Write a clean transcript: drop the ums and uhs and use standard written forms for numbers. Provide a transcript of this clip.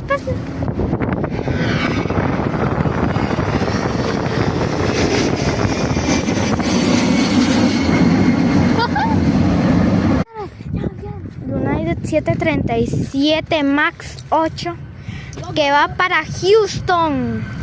pasa. United 737 MAX 8 que va para Houston.